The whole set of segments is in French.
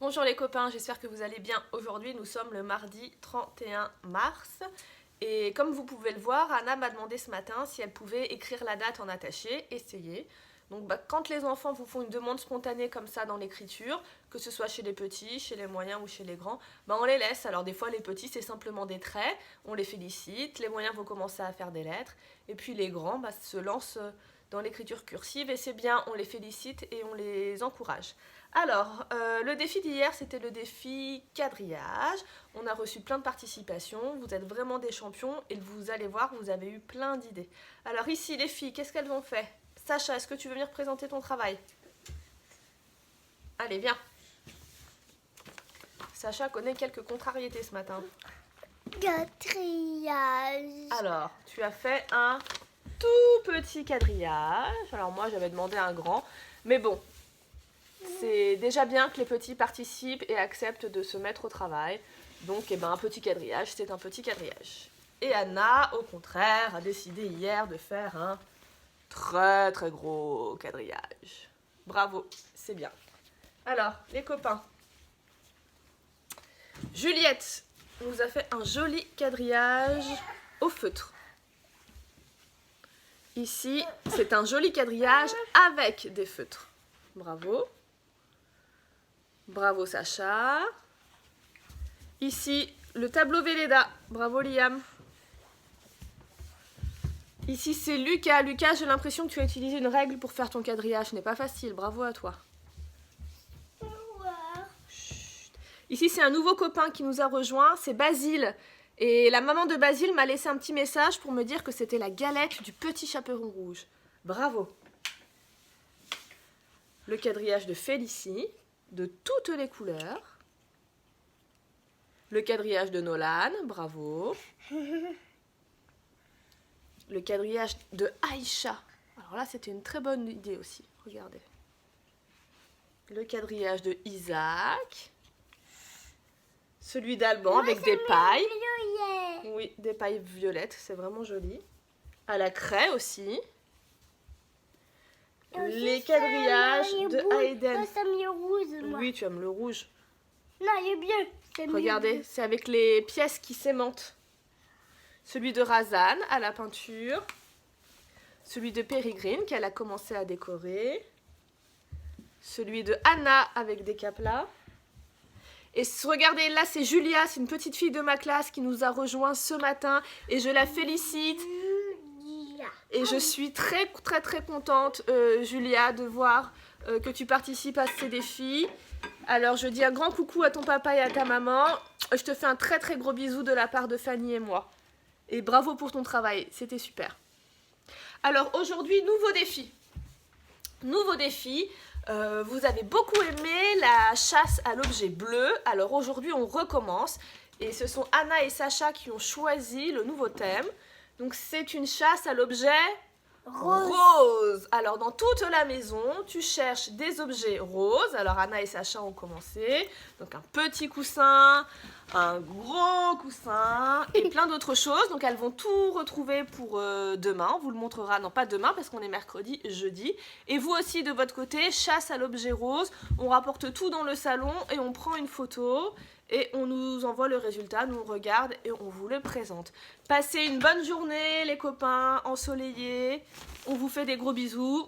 Bonjour les copains, j'espère que vous allez bien. Aujourd'hui, nous sommes le mardi 31 mars. Et comme vous pouvez le voir, Anna m'a demandé ce matin si elle pouvait écrire la date en attaché, essayer. Donc quand les enfants vous font une demande spontanée comme ça dans l'écriture, que ce soit chez les petits, chez les moyens ou chez les grands, on les laisse. Alors des fois les petits c'est simplement des traits, on les félicite, les moyens vont commencer à faire des lettres, et puis les grands se lancent dans l'écriture cursive et c'est bien, on les félicite et on les encourage. Alors, le défi d'hier, c'était le défi quadrillage. On a reçu plein de participations, vous êtes vraiment des champions et vous allez voir, vous avez eu plein d'idées. Alors ici, les filles, qu'est-ce qu'elles ont fait? Sacha, est-ce que tu veux venir présenter ton travail? Allez, viens. Sacha connaît quelques contrariétés ce matin. Quadrillage. Alors, tu as fait un tout petit quadrillage. Alors moi, j'avais demandé un grand, mais bon. C'est déjà bien que les petits participent et acceptent de se mettre au travail. Donc, un petit quadrillage, c'est un petit quadrillage. Et Anna, au contraire, a décidé hier de faire un très très gros quadrillage. Bravo, c'est bien. Alors, les copains. Juliette nous a fait un joli quadrillage au feutre. Ici, c'est un joli quadrillage avec des feutres. Bravo. Bravo Sacha. Ici, le tableau Velleda. Bravo Liam. Ici, c'est Lucas. Lucas, j'ai l'impression que tu as utilisé une règle pour faire ton quadrillage. Ce n'est pas facile. Bravo à toi. Chut. Ici, c'est un nouveau copain qui nous a rejoint. C'est Basile. Et la maman de Basile m'a laissé un petit message pour me dire que c'était la galette du petit chaperon rouge. Bravo. Le quadrillage de Félicie, de toutes les couleurs. Le quadrillage de Nolan, bravo. Le quadrillage de Aïcha. Alors là, c'était une très bonne idée aussi. Regardez. Le quadrillage de Isaac. Celui d'Alban avec des pailles. Violet. Oui, des pailles violettes, c'est vraiment joli. À la craie aussi. Les quadrillages de Hayden. Ça me rouge, moi. Oui, tu aimes le rouge. Non, il est bleu. Regardez, c'est avec les pièces qui s'aimantent. Celui de Razan à la peinture. Celui de Pérégrine qu'elle a commencé à décorer. Celui de Anna avec des caplas. Et regardez, là c'est Julia, c'est une petite fille de ma classe qui nous a rejoint ce matin et je la félicite. Et je suis très très très contente, Julia, de voir que tu participes à ces défis. Alors je dis un grand coucou à ton papa et à ta maman. Je te fais un très très gros bisou de la part de Fanny et moi. Et bravo pour ton travail, c'était super. Alors aujourd'hui, nouveau défi. Nouveau défi. Vous avez beaucoup aimé la chasse à l'objet bleu. Alors aujourd'hui, on recommence. Et ce sont Anna et Sacha qui ont choisi le nouveau thème. Donc c'est une chasse à l'objet rose. Alors dans toute la maison, tu cherches des objets roses. Alors Anna et Sacha ont commencé. Donc un petit coussin, un gros coussin et plein d'autres choses. Donc elles vont tout retrouver pour demain. On vous le montrera, non pas demain parce qu'on est mercredi, jeudi. Et vous aussi de votre côté, chasse à l'objet rose. On rapporte tout dans le salon et on prend une photo. Et on nous envoie le résultat, nous on regarde et on vous le présente. Passez une bonne journée les copains, ensoleillés. On vous fait des gros bisous.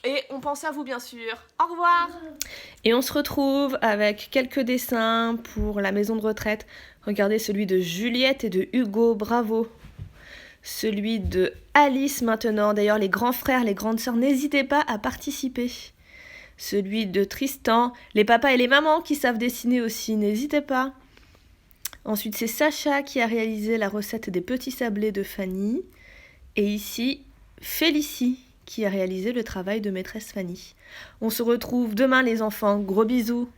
Et on pense à vous bien sûr. Au revoir. Et on se retrouve avec quelques dessins pour la maison de retraite. Regardez celui de Juliette et de Hugo, bravo. Celui de Alice maintenant. D'ailleurs les grands frères, les grandes sœurs, n'hésitez pas à participer. Celui de Tristan, les papas et les mamans qui savent dessiner aussi, n'hésitez pas. Ensuite, c'est Sacha qui a réalisé la recette des petits sablés de Fanny. Et ici, Félicie qui a réalisé le travail de maîtresse Fanny. On se retrouve demain les enfants, gros bisous.